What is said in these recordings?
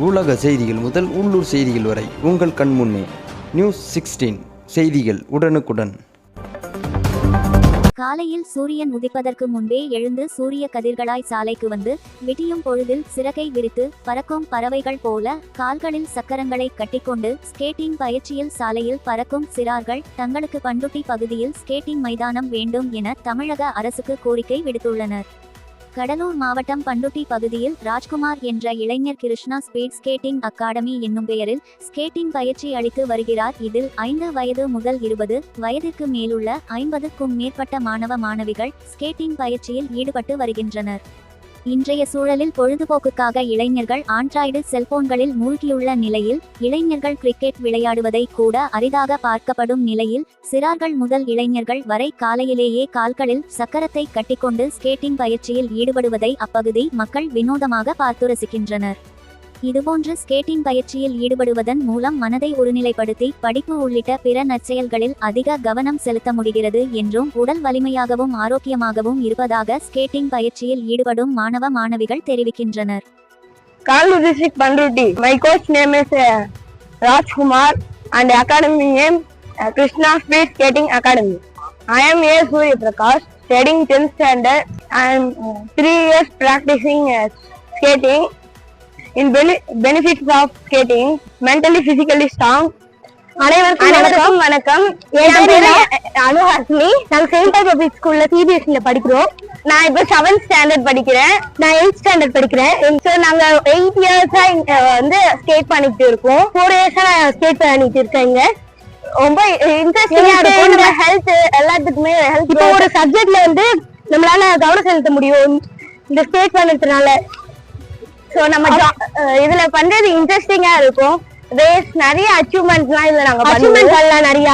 உலக செய்திகள் முதல் உள்ளூர் செய்திகள் வரை உங்கள் கண் முன்னே. நியூஸ் 16 செய்திகள் உடனுக்குடன். காலையில் சூரியன் உதிப்பதற்கு முன்பே எழுந்து சூரிய கதிர்களாய் சாலைக்கு வந்து விடியும் பொழுதில் சிறகை விரித்து பறக்கும் பறவைகள் போல கால்களில் சக்கரங்களை கட்டிக்கொண்டு ஸ்கேட்டிங் பயிற்சியில் சாலையில் பறக்கும் சிறார்கள் தங்களுக்கு பண்ருட்டி பகுதியில் ஸ்கேட்டிங் மைதானம் வேண்டும் என தமிழக அரசுக்கு கோரிக்கை விடுத்துள்ளனர். கடலூர் மாவட்டம் பண்ருட்டி பகுதியில் ராஜ்குமார் என்ற இளைஞர் கிருஷ்ணா ஸ்பீட் ஸ்கேட்டிங் அகாடமி என்னும் பெயரில் ஸ்கேட்டிங் பயிற்சி அளித்து வருகிறார். இதில் 5 வயது முதல் 20 வயதிற்கு மேலுள்ள 50க்கும் மேற்பட்ட மாணவ மாணவிகள் ஸ்கேட்டிங் பயிற்சியில் ஈடுபட்டு வருகின்றனர். இன்றைய சூழலில் பொழுதுபோக்குக்காக இளைஞர்கள் ஆண்ட்ராய்டு செல்போன்களில் மூழ்கியுள்ள நிலையில் இளைஞர்கள் கிரிக்கெட் விளையாடுவதை கூட அரிதாக பார்க்கப்படும் நிலையில் சிறார்கள் முதல் இளைஞர்கள் வரை காலையிலேயே கால்களில் சக்கரத்தை கட்டிக்கொண்டு ஸ்கேட்டிங் பயிற்சியில் ஈடுபடுவதை அப்பகுதி மக்கள் வினோதமாக பார்த்து ரசிக்கின்றனர். இதுபோன்று ஸ்கேட்டிங் பயிற்சியில் ஈடுபடுவதன் மூலம் மனதை ஒருநிலைப்படுத்தி படிப்பு உள்ளிட்ட பிற நற்செயல்களில் அதிக கவனம் செலுத்த முடிகிறது என்றும் உடல் வலிமையாகவும் ஆரோக்கியமாகவும் இருப்பதாக ஸ்கேட்டிங் பயிற்சியில் ஈடுபடும் மாணவ மாணவிகள் தெரிவிக்கின்றனர். Kannur district Pandruti. My coach name is Rajkumar and academy name Krishna Speed Skating Academy. I am A. Surya Prakash, studying 10th standard. I am 3 years practicing skating. In benefits of skating, mentally physically strong. அனைவருக்கும் வணக்கம். என் பேரு அனுஹாசினி. நாங்க Saint public ஸ்கூல்ல CBSE படிக்கிறோம். நான் இப்ப 7th standard படிக்கிறேன். நான் 8th ஸ்டாண்டர்ட் படிக்கிறேன். சோ நாங்க 8 இயர்ஸா வந்து ஸ்கேட் பண்ணிட்டு இருக்கோம். 4 இயர்ஸா நான் ஸ்கேட் பண்ணிட்டு இருக்கேங்க. ரொம்ப இன்ட்ரெஸ்டிங்கா இருக்கும். நம்ம ஹெல்த் எல்லாத்துக்குமே ஹெல்த். இப்போ ஒரு சப்ஜெக்ட்ல வந்து நம்மளால கவனம் செலுத்த முடியும் இந்த ஸ்கேட் பண்ணதுனால. சோ நம்ம இதுல பண்றது இன்ட்ரெஸ்டிங்கா இருக்கும். ரேஸ் நிறைய அச்சீவ்மெண்ட்ஸ்லாம் இதுல நாங்க அச்சீவ்மெண்ட்லாம் நிறைய.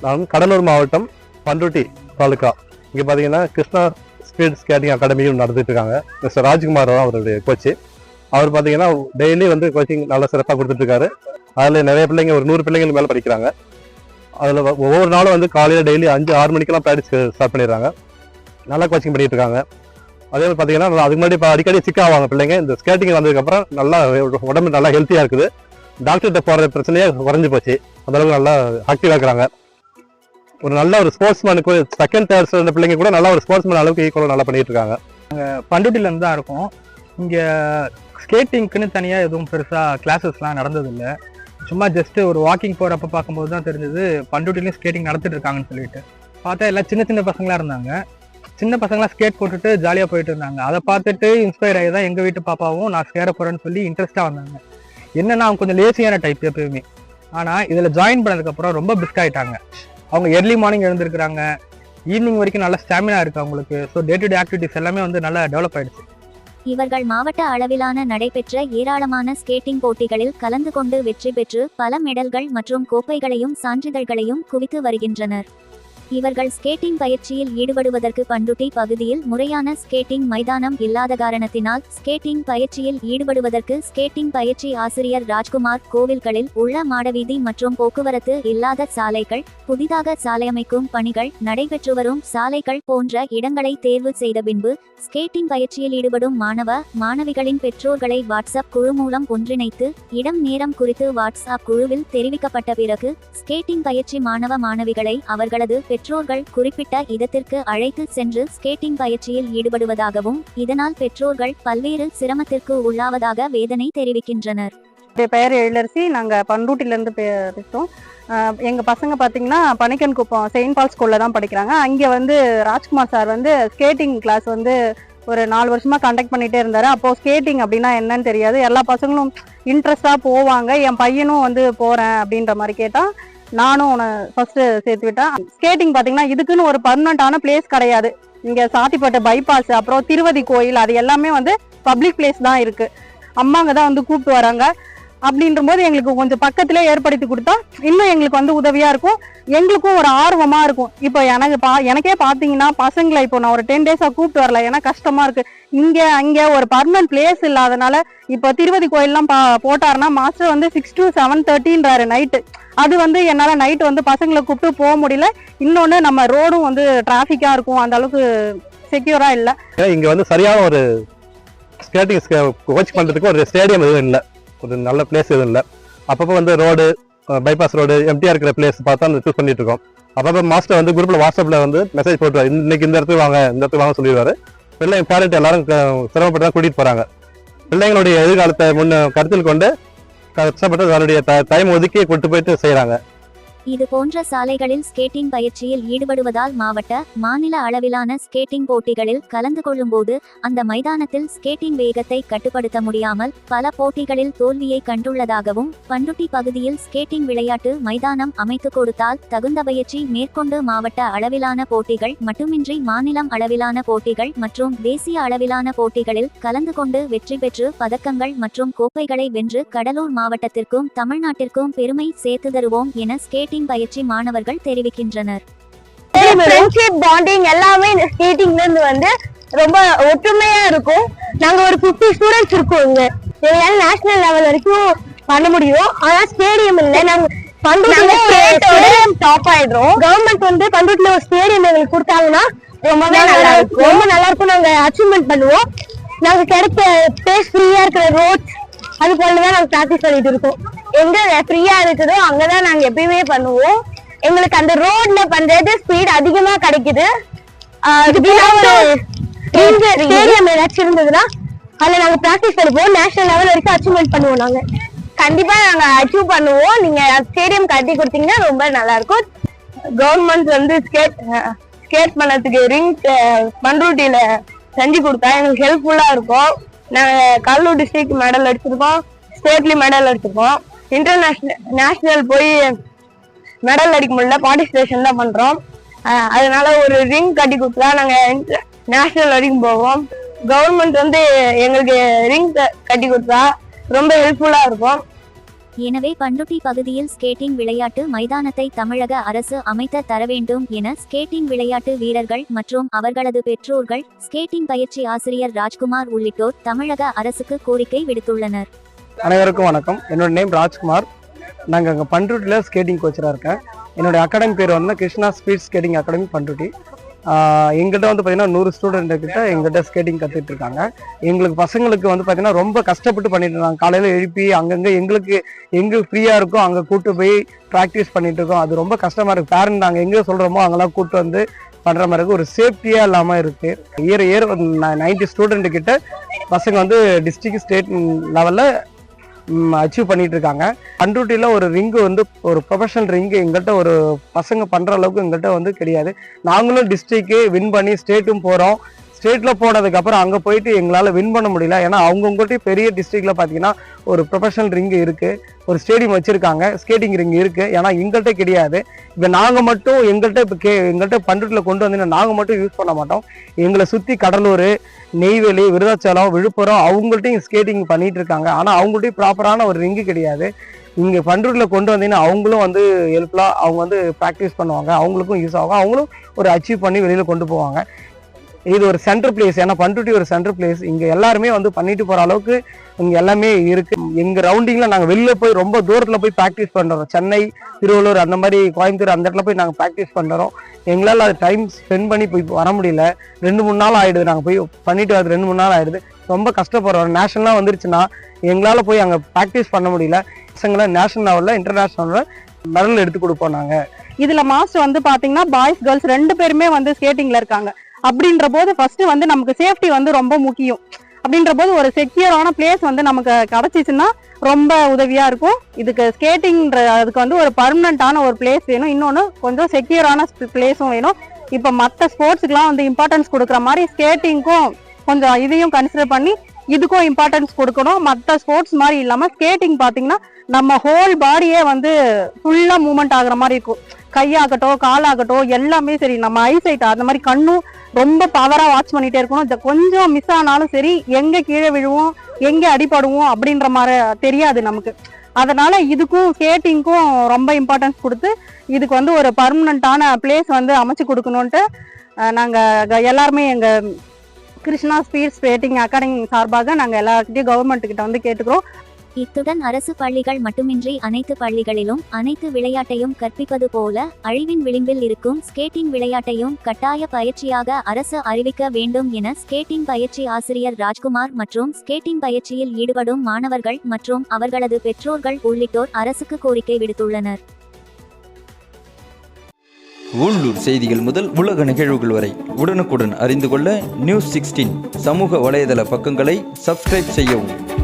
நான் கடலூர் மாவட்டம் பண்ருட்டி தாலுகா. இங்க பாத்தீங்கன்னா கிருஷ்ணா ஸ்பீட் ஸ்கேட்டிங் அகாடமி நடந்துட்டு இருக்காங்க. மிஸ்டர் ராஜ்குமார் தான் அவருடைய கோச்சு. அவர் பாத்தீங்கன்னா டெய்லி வந்து கோச்சிங் நல்லா சிறப்பாக கொடுத்துட்டு இருக்காரு. அதுல நிறைய பிள்ளைங்க ஒரு 100 பிள்ளைங்களுக்கு மேல படிக்கிறாங்க. அதுல ஒவ்வொரு நாளும் வந்து காலையில டெய்லி 5-6 மணிக்கெல்லாம் ப்ராக்டிஸ் ஸ்டார்ட் பண்ணிடுறாங்க. நல்லா கோச்சிங் பண்ணிட்டு இருக்காங்க. அதே மாதிரி பார்த்தீங்கன்னா அதுக்கு முன்னாடி இப்போ அடிக்கடி சிக்க ஆவாங்க பிள்ளைங்க. இந்த ஸ்கேட்டிங் வந்ததுக்கப்புறம் நல்லா உடம்பு நல்லா ஹெல்த்தியாக இருக்குது. டாக்டர்கிட்ட போகிற பிரச்சனையே குறைஞ்சி போச்சு. அந்தளவுக்கு நல்லா ஆக்டிவாக இருக்கிறாங்க. ஒரு நல்ல ஒரு ஸ்போர்ட்ஸ்மேனுக்கு செகண்ட் தேர்ட் ஸ்டாண்டர்ட் பிள்ளைங்க கூட நல்லா ஒரு ஸ்போர்ட்ஸ்மேன் அளவுக்கு ஈக்குவலாக நல்லா பண்ணிட்டு இருக்காங்க. நாங்கள் பண்ருட்டிலேருந்து தான் இருக்கோம். இங்கே ஸ்கேட்டிங்க்குன்னு தனியாக எதுவும் பெருசாக கிளாஸஸ்லாம் நடந்ததில்லை. சும்மா ஜஸ்ட்டு ஒரு வாக்கிங் போகிறப்ப பார்க்கும்போது தான் தெரிஞ்சது பண்ருட்டிலையும் ஸ்கேட்டிங் நடத்திட்டு இருக்காங்கன்னு சொல்லிட்டு. பார்த்தா எல்லாம் சின்ன சின்ன பசங்களாக இருந்தாங்க. சின்ன பசங்களாம் ஸ்கேட் போட்டுட்டு ஜாலியாக போயிட்டு இருந்தாங்க. அதை பார்த்துட்டு இன்ஸ்பயர் ஆகி தான் எங்கள் வீட்டு பாப்பாவும் நான் சேர போகிறேன்னு சொல்லி இன்ட்ரெஸ்ட்டாக வந்தாங்க. என்னன்னா அவங்க கொஞ்சம் லேசியான டைப் எப்பயுமே. ஆனால் இதில் ஜாயின் பண்ணதுக்கப்புறம் ரொம்ப பிஸ்க் ஆகிட்டாங்க. அவங்க எர்லி மார்னிங் எழுந்திருக்கிறாங்க. ஈவினிங் வரைக்கும் நல்ல ஸ்டாமினா இருக்குது அவங்களுக்கு. So day to day activities எல்லாமே வந்து நல்லா டெவலப் ஆகிடுச்சு. இவர்கள் மாவட்ட அளவிலான நடைபெற்ற ஏராளமான ஸ்கேட்டிங் போட்டிகளில் கலந்து கொண்டு வெற்றி பெற்று பல மெடல்கள் மற்றும் கோப்பைகளையும் சான்றிதழ்களையும் குவித்து வருகின்றனர். இவர்கள் ஸ்கேட்டிங் பயிற்சியில் ஈடுபடுவதற்கு பண்ருட்டி பகுதியில் முறையான ஸ்கேட்டிங் மைதானம் இல்லாத காரணத்தினால் ஸ்கேட்டிங் பயிற்சியில் ஈடுபடுவதற்கு ஸ்கேட்டிங் பயிற்சி ஆசிரியர் ராஜ்குமார் கோவில்களில் உள்ள மாடவீதி மற்றும் போக்குவரத்து இல்லாத சாலைகள், புதிதாக சாலை அமைக்கும் பணிகள் நடைபெற்று வரும் சாலைகள் போன்ற இடங்களை தேர்வு செய்த பின்பு ஸ்கேட்டிங் பயிற்சியில் ஈடுபடும் மாணவ மாணவிகளின் பெற்றோர்களை வாட்ஸ்அப் குழு மூலம் ஒன்றிணைத்து இடம் நேரம் குறித்து வாட்ஸ்அப் குழுவில் தெரிவிக்கப்பட்ட பிறகு ஸ்கேட்டிங் பயிற்சி மாணவ மாணவிகளை அவர்களது பெற்றோர்கள் குறிப்பிட்ட இடத்திற்கு அழைத்து சென்று ஸ்கேட்டிங் பயிற்சியில் ஈடுபடுவதாகவும் இதனால் பெற்றோர்கள் பல்வேறு சிரமத்திற்கு உள்ளாவதாக வேதனை தெரிவிக்கின்றனர். பெயர் எழிலரசி. நாங்கள் பண்ருட்டிலேருந்து பேசுகிறோம். எங்கள் பசங்க பார்த்தீங்கன்னா பணிக்கன் குப்பம் செயின்ட் பால் ஸ்கூலில் தான் படிக்கிறாங்க. அங்கே வந்து ராஜ்குமார் சார் வந்து ஸ்கேட்டிங் கிளாஸ் வந்து ஒரு 4 வருஷமாக கண்டக்ட் பண்ணிகிட்டே இருந்தார். அப்போது ஸ்கேட்டிங் அப்படின்னா என்னன்னு தெரியாது. எல்லா பசங்களும் இன்ட்ரெஸ்டாக போவாங்க. என் பையனும் வந்து போகிறேன் அப்படின்ற மாதிரி கேட்டால் நானும் உன்னை ஃபர்ஸ்ட்டு சேர்த்து விட்டேன். ஸ்கேட்டிங் பார்த்தீங்கன்னா இதுக்குன்னு ஒரு பர்மனண்டான பிளேஸ் கிடையாது. இங்கே சாத்திப்பட்ட பைபாஸ், அப்புறம் திருவதி கோயில், அது எல்லாமே வந்து பப்ளிக் பிளேஸ் தான் இருக்குது. அம்மாங்க தான் வந்து கூப்பிட்டு வராங்க. அப்படின்ற போது எங்களுக்கு கொஞ்சம் பக்கத்திலே ஏற்படுத்தி கொடுத்தா இன்னும் எங்களுக்கு வந்து உதவியா இருக்கும். எங்களுக்கும் ஒரு ஆர்வமா இருக்கும். இப்போ எனக்கே பாத்தீங்கன்னா பசங்களை இப்போ நான் ஒரு 10 டேஸா கூப்பிட்டு வரல. ஏன்னா கஷ்டமா இருக்கு. இங்க அங்க ஒரு பர்மனன்ட் பிளேஸ் இல்லாதனால இப்போ திருவதி கோயில்லாம் போட்டாருன்னா மாஸ்டர் வந்து 6 to 7:30ன்றாரு நைட்டு. அது வந்து என்னால நைட்டு வந்து பசங்களை கூப்பிட்டு போக முடியல. இன்னொன்னு நம்ம ரோடும் வந்து டிராபிக்கா இருக்கும். அந்த அளவுக்கு செக்யூரா இல்ல. இங்க வந்து சரியான ஒரு ஸ்கேட்டிங் கோச் பண்றதுக்கு ஒரு ஸ்டேடியம் எதுவும் இல்லை. ஒரு நல்ல பிளேஸ் எதுவும் இல்லை. அப்பப்போ வந்து ரோடு பைபாஸ் ரோடு எம்டிஆர் இருக்கிற பிளேஸ் பார்த்தா அந்த சூஸ் பண்ணிட்டு இருக்கோம். அப்பப்போ மாஸ்டர் வந்து குரூப்ல வாட்ஸ்அப்ல வந்து மெசேஜ் போட்டுருவாரு, இன்னைக்கு இந்த இடத்துக்கு வாங்க இந்த இடத்துக்கு வாங்க சொல்லிடுவாரு. பிள்ளைங்க பேரண்ட் எல்லாரும் சிரமப்பட்டு தான் கூட்டிட்டு போறாங்க. பிள்ளைங்களுடைய எதிர்காலத்தை கருத்தில் கொண்டு கஷ்டப்பட்டு அதனுடைய டைம் ஒதுக்கி கொண்டு போயிட்டு செய்யறாங்க. இது போன்ற சாலைகளில் ஸ்கேட்டிங் பயிற்சியில் ஈடுபடுவதால் மாவட்ட, மாநில அளவிலான ஸ்கேட்டிங் போட்டிகளில் கலந்து கொள்ளும்போது அந்த மைதானத்தில் ஸ்கேட்டிங் வேகத்தை கட்டுப்படுத்த முடியாமல் பல போட்டிகளில் தோல்வியை கண்டுள்ளதாகவும், பண்ருட்டி பகுதியில் ஸ்கேட்டிங் விளையாட்டு மைதானம் அமைத்து கொடுத்தால் தகுந்த பயிற்சி மேற்கொண்டு மாவட்ட அளவிலான போட்டிகள் மட்டுமின்றி மாநிலம் அளவிலான போட்டிகள் மற்றும் தேசிய அளவிலான போட்டிகளில் கலந்து கொண்டு வெற்றி பெற்று பதக்கங்கள் மற்றும் கோப்பைகளை வென்று கடலூர் மாவட்டத்திற்கும் தமிழ்நாட்டிற்கும் பெருமை சேர்த்து தருவோம் என ஸ்கேட்டிங் பயிற்சி மாணவர்கள் தெரிவிக்கின்றனர். ஃப்ரெண்ட்ஷிப் பாண்டிங் எல்லாமே இந்த ஸ்கேட்டிங்ல இருந்து வந்து ரொம்ப ஒற்றுமையா இருக்கும். நாங்க ஒரு 50 ஸ்டூடெண்ட்ஸ் இருக்கோம். எங்களால நேஷனல் லெவல் வரைக்கும் பண்ண முடியும். ஆனா ஸ்டேடியம் இல்ல. நாங்க பண்ருட்டியோட டாப் ஆயிடுறோம். கவர்மெண்ட் வந்து பண்ருட்டில ஒரு ஸ்டேடியம் எங்களுக்கு கொடுத்தாங்கன்னா ரொம்பவே நல்லா இருக்கும். ரொம்ப நல்லா இருக்கும். நாங்க அச்சீவ்மெண்ட் பண்ணுவோம். நாங்க கிடைக்க ஸ்பேஸ் ஃப்ரீயா இருக்கிற ரோட்ஸ் அது போலதான் நாங்க பிராக்டிஸ் பண்ணிட்டு இருக்கோம். எங்க ஃப்ரீயா இருக்குதோ அங்கதான் நாங்க எப்பயுமே பண்ணுவோம். எங்களுக்கு அந்த ரோட்ல பண்றது ஸ்பீட் அதிகமா கிடைக்குது. ஸ்டேடியம் ஏதாச்சும் இருந்ததுன்னா அதுல நாங்க பிராக்டிஸ் பண்ணுவோம். நேஷனல் லெவல் வரைக்கும் அச்சீவ்மெண்ட் பண்ணுவோம். நாங்க கண்டிப்பா நாங்க அச்சீவ் பண்ணுவோம். நீங்க ஸ்டேடியம் கட்டி கொடுத்தீங்கன்னா ரொம்ப நல்லா இருக்கும். கவர்மெண்ட் வந்து ஸ்கேட் பண்ணதுக்கு ரிங் பண்ருட்டியில செஞ்சு கொடுத்தா எங்களுக்கு ஹெல்ப்ஃபுல்லா இருக்கும். நாங்க கடலூர் டிஸ்ட்ரிக்ட் மெடல் அடிச்சிருக்கோம், ஸ்டேட்லயும் மெடல் அடிச்சிருக்கோம். நேஷனல் போய் மெடல் அடிக்க முடியல, பார்ட்டிசிபேஷன் தான் பண்றோம். அதனால ஒரு ரிங் கட்டி கொடுத்தா நாங்க நேஷனல் வரைக்கும் போவோம். கவர்மெண்ட் வந்து எங்களுக்கு ரிங் கட்டி கொடுத்தா ரொம்ப ஹெல்ப்ஃபுல்லா இருக்கும். எனவே பண்ருட்டி பகுதியில் ஸ்கேட்டிங் விளையாட்டு மைதானத்தை தமிழக அரசு அமைத்து தர வேண்டும் என ஸ்கேட்டிங் விளையாட்டு வீரர்கள் மற்றும் அவர்களது பெற்றோர்கள், ஸ்கேட்டிங் பயிற்சி ஆசிரியர் ராஜ்குமார் உள்ளிட்டோர் தமிழக அரசுக்கு கோரிக்கை விடுத்துள்ளனர். அனைவருக்கும் வணக்கம். என்னோட நேம் ராஜ்குமார். நாங்கள் அங்கே பண்ருட்டியில் ஸ்கேட்டிங் கோச்சராக இருக்கேன். என்னுடைய அகாடமி பேர் வந்து Krishna speed skating academy Panruti. எங்கிட்ட வந்து பார்த்தீங்கன்னா 100 ஸ்டூடெண்ட் கிட்ட எங்கிட்ட ஸ்கேட்டிங் கற்றுட்டு இருக்காங்க. எங்களுக்கு பசங்களுக்கு வந்து பார்த்தீங்கன்னா ரொம்ப கஷ்டப்பட்டு பண்ணிட்டு இருக்காங்க. காலையில் எழுப்பி அங்கங்கே எங்கே ஃப்ரீயாக இருக்கோ அங்கே கூப்பிட்டு போய் ப்ராக்டிஸ் பண்ணிட்டு இருக்கோம். அது ரொம்ப கஷ்டமாக இருக்குது. பேரண்ட் நாங்கள் எங்கே சொல்கிறோமோ அங்கெல்லாம் கூப்பிட்டு வந்து பண்ணுற மாதிரி இருக்குது. ஒரு சேஃப்டியாக இல்லாமல் இருக்குது. இயர் 90 ஸ்டூடெண்ட் கிட்ட பசங்க வந்து டிஸ்ட்ரிக்ட் ஸ்டேட் லெவலில் அச்சீவ் பண்ணிட்டு இருக்காங்க. பண்ருட்டியில் ஒரு ரிங்கு வந்து ஒரு ப்ரொஃபஷனல் ரிங்கு எங்கள்கிட்ட ஒரு பசங்க பண்ணுற அளவுக்கு எங்கள்கிட்ட வந்து கிடையாது. நாங்களும் டிஸ்ட்ரிக்டு வின் பண்ணி ஸ்டேட்டும் போகிறோம். ஸ்டேட்டில் போனதுக்கப்புறம் அங்கே போயிட்டு எங்களால் வின் பண்ண முடியல. ஏன்னா அவங்ககிட்டயும் பெரிய டிஸ்ட்ரிக்டில் பார்த்தீங்கன்னா ஒரு ப்ரொஃபஷனல் ரிங்கு இருக்குது, ஒரு ஸ்டேடியம் வச்சுருக்காங்க, ஸ்கேட்டிங் ரிங் இருக்குது. ஏன்னா எங்கள்கிட்ட கிடையாது. இப்போ நாங்கள் மட்டும் எங்கள்கிட்ட பண்ருட்டியில் கொண்டு வந்தீங்கன்னா நாங்கள் மட்டும் யூஸ் பண்ண மாட்டோம். எங்களை சுற்றி கடலூர், நெய்வேலி, விருதாச்சலம், விழுப்புரம் அவங்கள்ட்டையும் ஸ்கேட்டிங் பண்ணிட்டு இருக்காங்க. ஆனால் அவங்கள்ட்டையும் ப்ராப்பரான ஒரு ரிங்கு கிடையாது. இங்கே பண்ருட்டியில் கொண்டு வந்தீங்கன்னா அவங்களும் வந்து ஹெல்ப்ஃபுல்லாக அவங்க வந்து ப்ராக்டிஸ் பண்ணுவாங்க, அவங்களுக்கும் யூஸ் ஆகும், அவங்களும் ஒரு அச்சீவ் பண்ணி வெளியில் கொண்டு போவாங்க. இது ஒரு சென்ட்ரல் பிளேஸ். ஏன்னா பண்ருட்டி ஒரு சென்ட்ரல் பிளேஸ். இங்கே எல்லாருமே வந்து பண்ணிட்டு போகிற அளவுக்கு இங்கே எல்லாமே இருக்குது. எங்கள் ரவுண்டிங்கில் நாங்கள் வெளில போய் ரொம்ப தூரத்தில் போய் ப்ராக்டிஸ் பண்ணுறோம். சென்னை, திருவள்ளூர், அந்த மாதிரி கோயம்புத்தூர் அந்த இடத்துல போய் நாங்கள் ப்ராக்டிஸ் பண்ணுறோம். எங்களால் அது டைம் ஸ்பெண்ட் பண்ணி போய் வர முடியல. 2-3 நாள் ஆகிடுது. நாங்கள் போய் பண்ணிட்டு வரது 2-3 நாள் ஆகிடுது. ரொம்ப கஷ்டப்படுறோம். நேஷனலாக வந்துருச்சுன்னா எங்களால் போய் அங்கே ப்ராக்டிஸ் பண்ண முடியல. பசங்களை நேஷனல் லெவலில், இன்டர்நேஷனலில் மெடல் எடுத்து கொடுப்போம் நாங்கள். இதில் மாஸ்டர் வந்து பார்த்தீங்கன்னா பாய்ஸ் கேர்ள்ஸ் 2 பேருமே வந்து ஸ்கேட்டிங்கில் இருக்காங்க. அப்படின்ற போது ஃபர்ஸ்ட் வந்து நமக்கு சேஃப்டி வந்து ரொம்ப முக்கியம். அப்படின்ற போது ஒரு செக்யூரான பிளேஸ் வந்து நமக்கு கிடைச்சிச்சுன்னா ரொம்ப உதவியா இருக்கும். இதுக்கு ஸ்கேட்டிங்ன்ற அதுக்கு வந்து ஒரு பர்மனண்டான ஒரு பிளேஸ் வேணும். இன்னொன்று கொஞ்சம் செக்யூரான பிளேஸும் வேணும். இப்போ மற்ற ஸ்போர்ட்ஸுக்குலாம் வந்து இம்பார்ட்டன்ஸ் கொடுக்குற மாதிரி ஸ்கேட்டிங்க்கும் கொஞ்சம் இதையும் கன்சிடர் பண்ணி இதுக்கும் இம்பார்ட்டன்ஸ் கொடுக்கணும். மற்ற ஸ்போர்ட்ஸ் மாதிரி இல்லாமல் ஸ்கேட்டிங் பார்த்தீங்கன்னா நம்ம ஹோல் பாடியே வந்து ஃபுல்லாக மூவ்மெண்ட் ஆகுற மாதிரி இருக்கும். கையாகட்டும், காலாகட்டும், எல்லாமே சரி. நம்ம ஐசைட் அந்த மாதிரி கண்ணும் ரொம்ப பவரா வாட்ச் பண்ணிட்டே இருக்கணும். கொஞ்சம் மிஸ் ஆனாலும் சரி, எங்க கீழே விழுவோம், எங்க அடிபடுவோம் அப்படின்ற மாதிரி தெரியாது நமக்கு. அதனால இதுக்கும் ஸ்கேட்டிங்க்கும் ரொம்ப இம்பார்ட்டன்ஸ் கொடுத்து இதுக்கு வந்து ஒரு பர்மனண்டான பிளேஸ் வந்து அமைச்சு கொடுக்கணும்ட்டு நாங்க எல்லாருமே எங்க கிருஷ்ணா ஸ்பீட் ஸ்கேட்டிங் அகாடமி சார்பாக நாங்க எல்லார்கிட்டையும் கவர்மெண்ட் கிட்ட வந்து கேட்டுக்கிறோம். இத்துடன் அரசு பள்ளிகள் மட்டுமின்றி அனைத்து பள்ளிகளிலும் அனைத்து விளையாட்டையும் கற்பிப்பது போல அழிவின் விளிம்பில் இருக்கும் ஸ்கேட்டிங் விளையாட்டையும் கட்டாய பயிற்சியாக அரசு அறிவிக்க வேண்டும் என ஸ்கேட்டிங் பயிற்சி ஆசிரியர் ராஜ்குமார் மற்றும் ஸ்கேட்டிங் பயிற்சியில் ஈடுபடும் மாணவர்கள் மற்றும் அவர்களது பெற்றோர்கள் உள்ளிட்டோர் அரசுக்கு கோரிக்கை விடுத்துள்ளனர். உள்ளூர் செய்திகள் முதல் உலக நிகழ்வுகள் வரை உடனுக்குடன் அறிந்து கொள்ள News 16 சமூக வலைதள பக்கங்களை சப்ஸ்கிரைப் செய்யவும்.